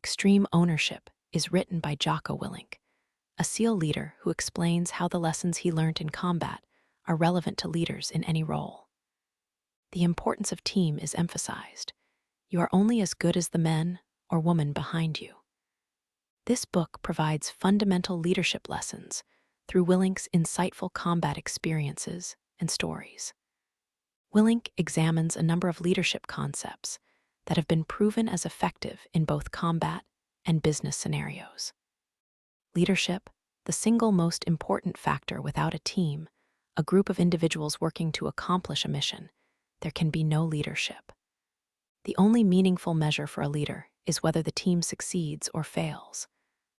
Extreme Ownership is written by Jocko Willink, a SEAL leader who explains how the lessons he learned in combat are relevant to leaders in any role. The importance of team is emphasized. You are only as good as the men or woman behind you. This book provides fundamental leadership lessons through Willink's insightful combat experiences and stories. Willink examines a number of leadership concepts that have been proven as effective in both combat and business scenarios. Leadership, the single most important factor. Without a team, a group of individuals working to accomplish a mission, there can be no leadership. The only meaningful measure for a leader is whether the team succeeds or fails.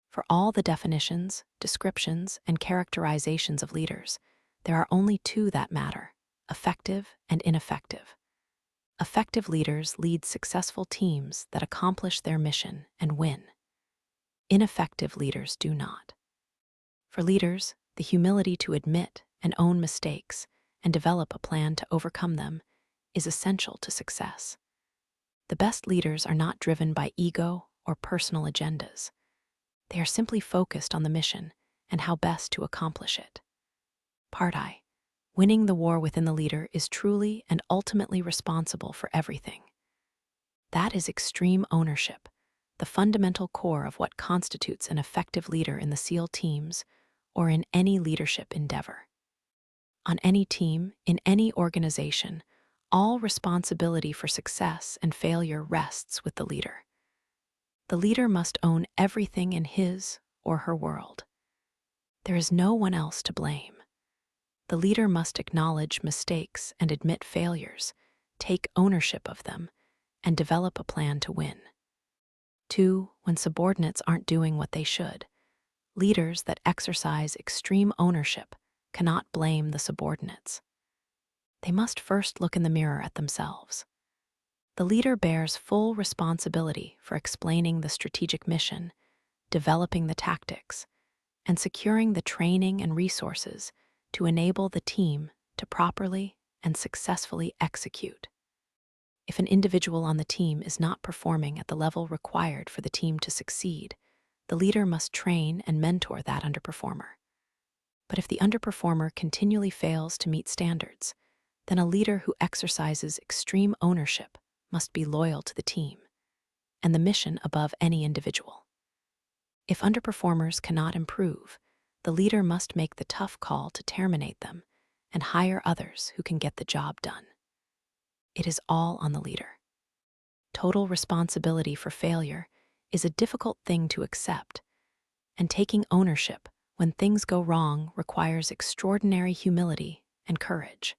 For all the definitions, descriptions, and characterizations of leaders, there are only two that matter: effective and ineffective. Effective leaders lead successful teams that accomplish their mission and win. Ineffective leaders do not. For leaders, the humility to admit and own mistakes and develop a plan to overcome them is essential to success. The best leaders are not driven by ego or personal agendas. They are simply focused on the mission and how best to accomplish it. Part I. Winning the war within the leader is truly and ultimately responsible for everything. That is extreme ownership, the fundamental core of what constitutes an effective leader in the SEAL teams or in any leadership endeavor. On any team, in any organization, all responsibility for success and failure rests with the leader. The leader must own everything in his or her world. There is no one else to blame. The leader must acknowledge mistakes and admit failures, take ownership of them, and develop a plan to win. 2. When subordinates aren't doing what they should, leaders that exercise extreme ownership cannot blame the subordinates. They must first look in the mirror at themselves. The leader bears full responsibility for explaining the strategic mission, developing the tactics, and securing the training and resources to enable the team to properly and successfully execute. If an individual on the team is not performing at the level required for the team to succeed, the leader must train and mentor that underperformer. But if the underperformer continually fails to meet standards, then a leader who exercises extreme ownership must be loyal to the team and the mission above any individual. If underperformers cannot improve, the leader must make the tough call to terminate them and hire others who can get the job done. It is all on the leader. Total responsibility for failure is a difficult thing to accept, and taking ownership when things go wrong requires extraordinary humility and courage.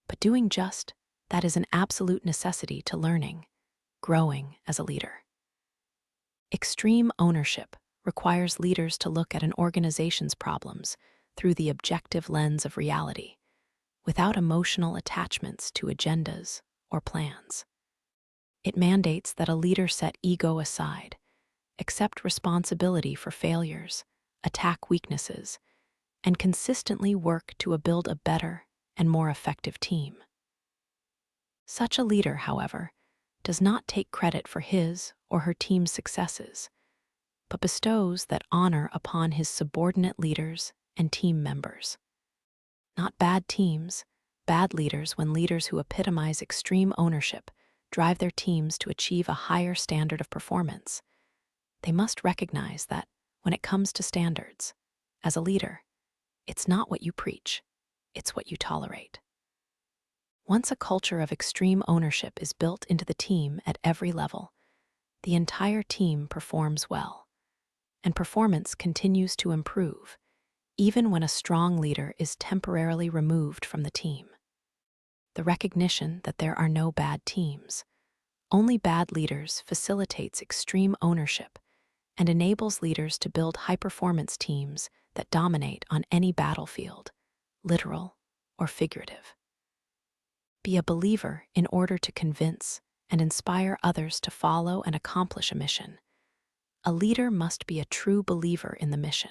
But doing just that is an absolute necessity to learning, growing as a leader. Extreme ownership requires leaders to look at an organization's problems through the objective lens of reality, without emotional attachments to agendas or plans. It mandates that a leader set ego aside, accept responsibility for failures, attack weaknesses, and consistently work to build a better and more effective team. Such a leader, however, does not take credit for his or her team's successes, but bestows that honor upon his subordinate leaders and team members. Not bad teams, bad leaders. When leaders who epitomize extreme ownership drive their teams to achieve a higher standard of performance, they must recognize that when it comes to standards, as a leader, it's not what you preach, it's what you tolerate. Once a culture of extreme ownership is built into the team at every level, the entire team performs well, and performance continues to improve, even when a strong leader is temporarily removed from the team. The recognition that there are no bad teams, only bad leaders, facilitates extreme ownership and enables leaders to build high-performance teams that dominate on any battlefield, literal or figurative. Be a believer in order to convince and inspire others to follow and accomplish a mission. A leader must be a true believer in the mission.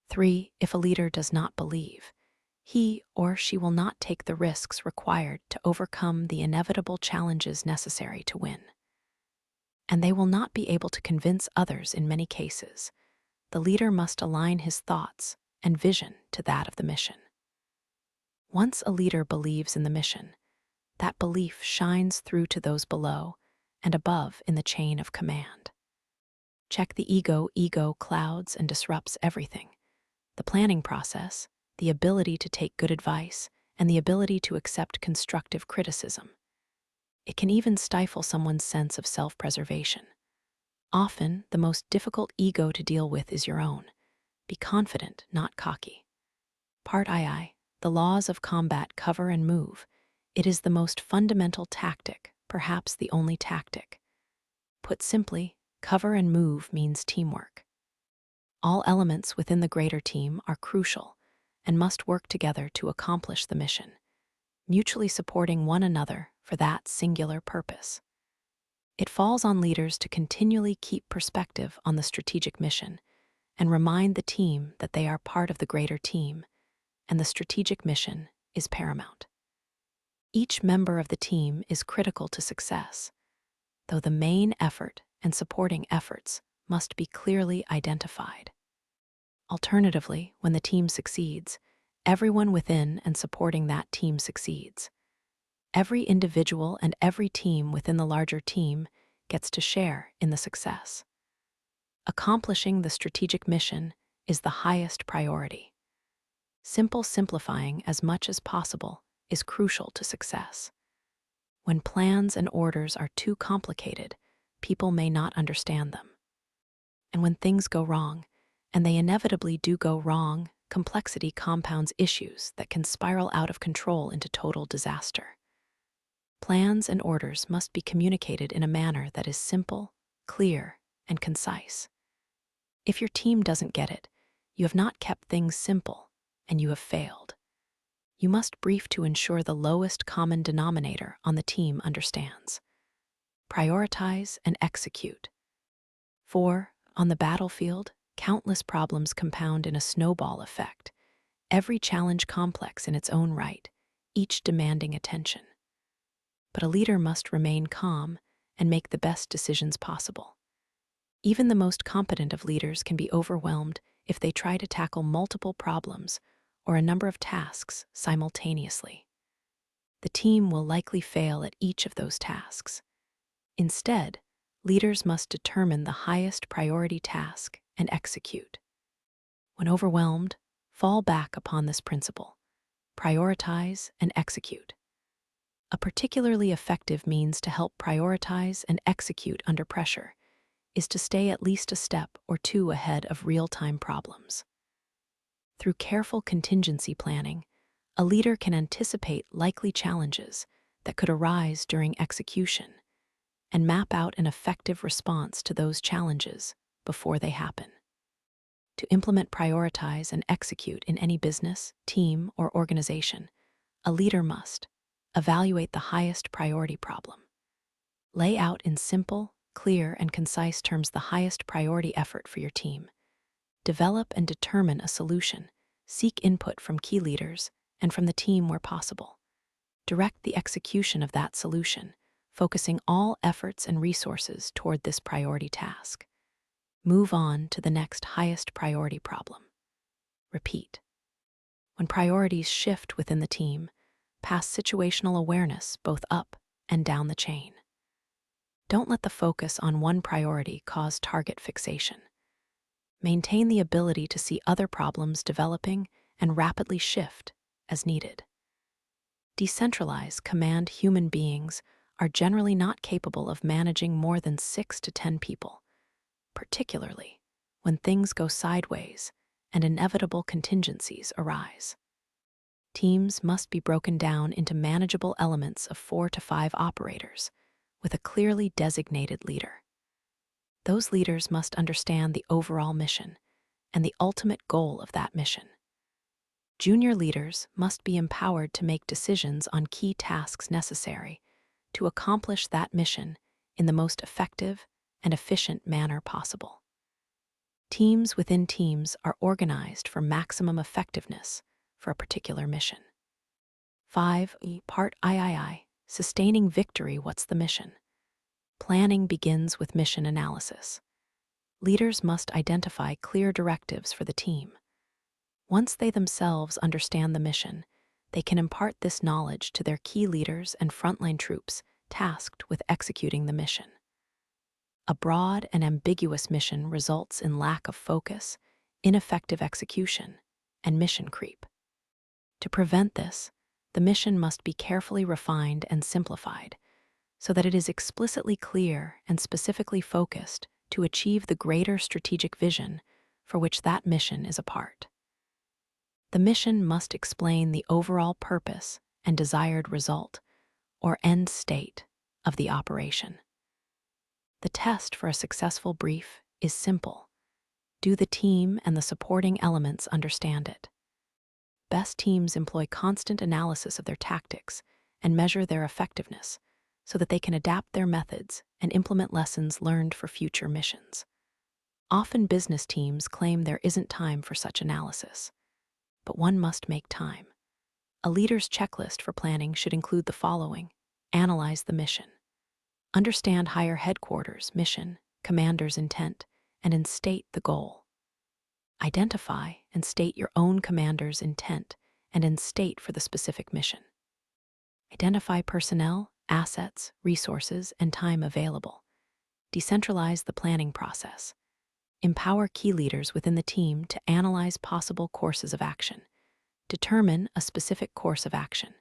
3. If a leader does not believe, he or she will not take the risks required to overcome the inevitable challenges necessary to win. and they will not be able to convince others in many cases. The leader must align his thoughts and vision to that of the mission. Once a leader believes in the mission, that belief shines through to those below and above in the chain of command. Check the ego clouds and disrupts everything. The planning process, the ability to take good advice, and the ability to accept constructive criticism. It can even stifle someone's sense of self-preservation. Often, the most difficult ego to deal with is your own. Be confident, not cocky. Part II, the laws of combat cover and move. It is the most fundamental tactic, perhaps the only tactic. Put simply, cover and move means teamwork. All elements within the greater team are crucial and must work together to accomplish the mission, mutually supporting one another for that singular purpose. It falls on leaders to continually keep perspective on the strategic mission and remind the team that they are part of the greater team, and the strategic mission is paramount. Each member of the team is critical to success, though the main effort and supporting efforts must be clearly identified. Alternatively, when the team succeeds, everyone within and supporting that team succeeds. Every individual and every team within the larger team gets to share in the success. Accomplishing the strategic mission is the highest priority. Simplifying as much as possible is crucial to success. When plans and orders are too complicated, people may not understand them. And when things go wrong, and they inevitably do go wrong, complexity compounds issues that can spiral out of control into total disaster. Plans and orders must be communicated in a manner that is simple, clear, and concise. If your team doesn't get it, you have not kept things simple, and you have failed. You must brief to ensure the lowest common denominator on the team understands. Prioritize and execute. 4. On the battlefield, countless problems compound in a snowball effect, every challenge complex in its own right, each demanding attention. But a leader must remain calm and make the best decisions possible. Even the most competent of leaders can be overwhelmed if they try to tackle multiple problems or a number of tasks simultaneously. The team will likely fail at each of those tasks. Instead, leaders must determine the highest priority task and execute. When overwhelmed, fall back upon this principle. Prioritize and execute. A particularly effective means to help prioritize and execute under pressure is to stay at least a step or two ahead of real-time problems. Through careful contingency planning, a leader can anticipate likely challenges that could arise during execution and map out an effective response to those challenges before they happen. To implement, prioritize, and execute in any business, team, or organization, a leader must evaluate the highest priority problem. Lay out in simple, clear, and concise terms the highest priority effort for your team. Develop and determine a solution. Seek input from key leaders and from the team where possible. Direct the execution of that solution, focusing all efforts and resources toward this priority task. Move on to the next highest priority problem. Repeat. When priorities shift within the team, pass situational awareness both up and down the chain. Don't let the focus on one priority cause target fixation. Maintain the ability to see other problems developing and rapidly shift as needed. Decentralized command human beings are generally not capable of managing more than 6 to 10 people, particularly when things go sideways and inevitable contingencies arise. Teams must be broken down into manageable elements of 4 to 5 operators with a clearly designated leader. Those leaders must understand the overall mission and the ultimate goal of that mission. Junior leaders must be empowered to make decisions on key tasks necessary to accomplish that mission in the most effective and efficient manner possible. Teams within teams are organized for maximum effectiveness for a particular mission. 5. Part III. Sustaining victory. What's the mission? Planning begins with mission analysis. Leaders must identify clear directives for the team. Once they themselves understand the mission, they can impart this knowledge to their key leaders and frontline troops tasked with executing the mission. A broad and ambiguous mission results in lack of focus, ineffective execution, and mission creep. To prevent this, the mission must be carefully refined and simplified so that it is explicitly clear and specifically focused to achieve the greater strategic vision for which that mission is a part. The mission must explain the overall purpose and desired result, or end state, of the operation. The test for a successful brief is simple. Do the team and the supporting elements understand it? Best teams employ constant analysis of their tactics and measure their effectiveness so that they can adapt their methods and implement lessons learned for future missions. Often business teams claim there isn't time for such analysis, but one must make time. A leader's checklist for planning should include the following: analyze the mission, understand higher headquarters' mission, commander's intent, and instate the goal. Identify and state your own commander's intent and instate for the specific mission. Identify personnel, assets, resources, and time available. Decentralize the planning process. Empower key leaders within the team to analyze possible courses of action. Determine a specific course of action.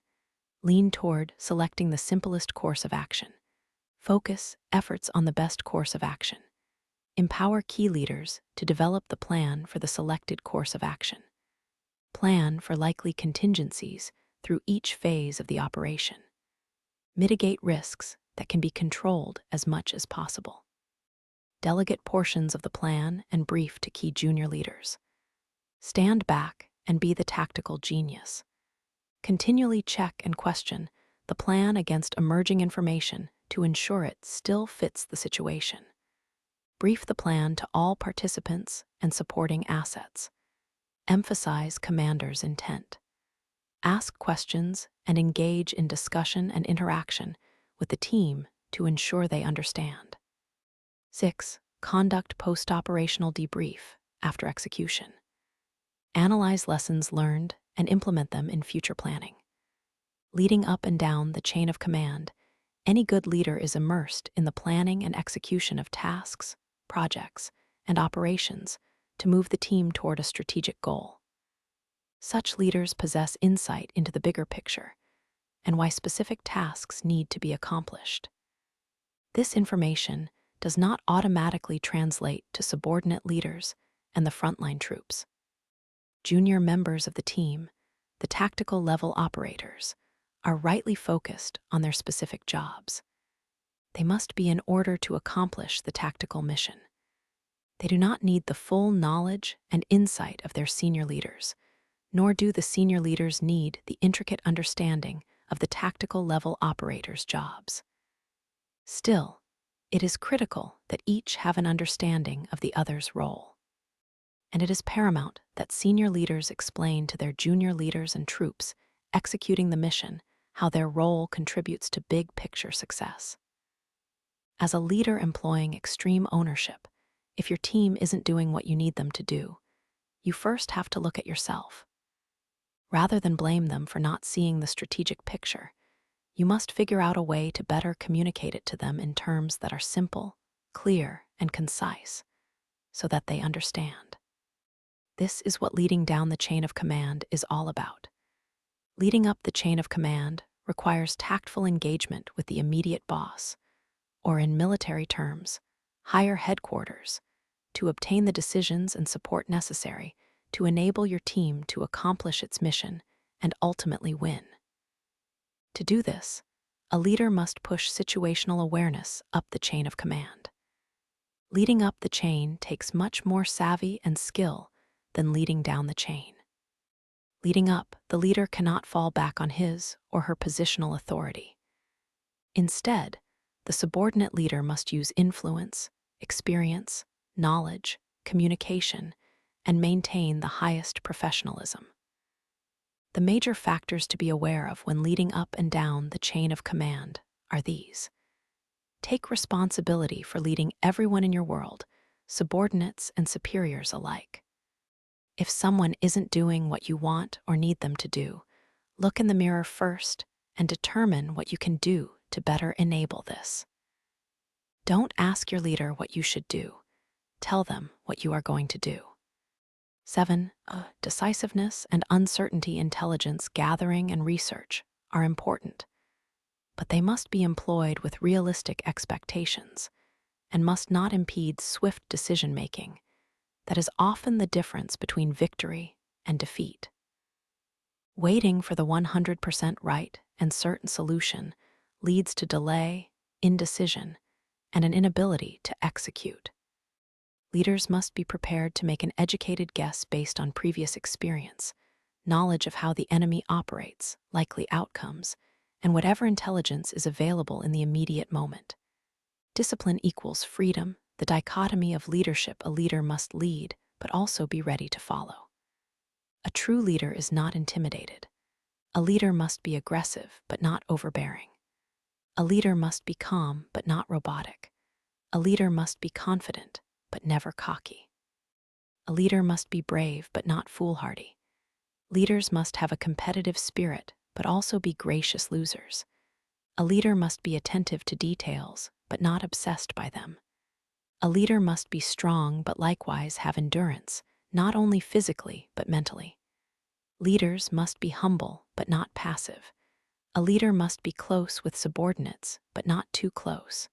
Lean toward selecting the simplest course of action. Focus efforts on the best course of action. Empower key leaders to develop the plan for the selected course of action. Plan for likely contingencies through each phase of the operation. Mitigate risks that can be controlled as much as possible. Delegate portions of the plan and brief to key junior leaders. Stand back and be the tactical genius. Continually check and question the plan against emerging information to ensure it still fits the situation. Brief the plan to all participants and supporting assets. Emphasize commander's intent. Ask questions and engage in discussion and interaction with the team to ensure they understand. 6. Conduct post-operational debrief after execution. Analyze lessons learned and implement them in future planning. Leading up and down the chain of command, any good leader is immersed in the planning and execution of tasks, projects, and operations to move the team toward a strategic goal. Such leaders possess insight into the bigger picture and why specific tasks need to be accomplished. This information does not automatically translate to subordinate leaders and the frontline troops. Junior members of the team, the tactical level operators, are rightly focused on their specific jobs. They must be in order to accomplish the tactical mission. They do not need the full knowledge and insight of their senior leaders, nor do the senior leaders need the intricate understanding of the tactical level operators' jobs. Still, it is critical that each have an understanding of the other's role. And it is paramount that senior leaders explain to their junior leaders and troops executing the mission how their role contributes to big picture success. As a leader employing extreme ownership, if your team isn't doing what you need them to do, you first have to look at yourself. Rather than blame them for not seeing the strategic picture, you must figure out a way to better communicate it to them in terms that are simple, clear, and concise, so that they understand. This is what leading down the chain of command is all about. Leading up the chain of command requires tactful engagement with the immediate boss, or in military terms, higher headquarters, to obtain the decisions and support necessary to enable your team to accomplish its mission and ultimately win. To do this, a leader must push situational awareness up the chain of command. Leading up the chain takes much more savvy and skill than leading down the chain. Leading up, the leader cannot fall back on his or her positional authority. Instead, the subordinate leader must use influence, experience, knowledge, communication, and maintain the highest professionalism. The major factors to be aware of when leading up and down the chain of command are these: Take responsibility for leading everyone in your world, subordinates and superiors alike. If someone isn't doing what you want or need them to do, look in the mirror first and determine what you can do to better enable this. Don't ask your leader what you should do. Tell them what you are going to do. 7. Decisiveness and uncertainty intelligence gathering and research are important, but they must be employed with realistic expectations and must not impede swift decision-making. That is often the difference between victory and defeat. Waiting for the 100% right and certain solution leads to delay, indecision, and an inability to execute. Leaders must be prepared to make an educated guess based on previous experience, knowledge of how the enemy operates, likely outcomes, and whatever intelligence is available in the immediate moment. Discipline equals freedom, the dichotomy of leadership. A leader must lead, but also be ready to follow. A true leader is not intimidated. A leader must be aggressive, but not overbearing. A leader must be calm, but not robotic. A leader must be confident, but never cocky. A leader must be brave, but not foolhardy. Leaders must have a competitive spirit, but also be gracious losers. A leader must be attentive to details, but not obsessed by them. A leader must be strong, but likewise have endurance, not only physically, but mentally. Leaders must be humble, but not passive. A leader must be close with subordinates, but not too close.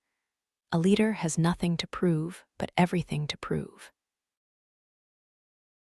A leader has nothing to prove, but everything to prove.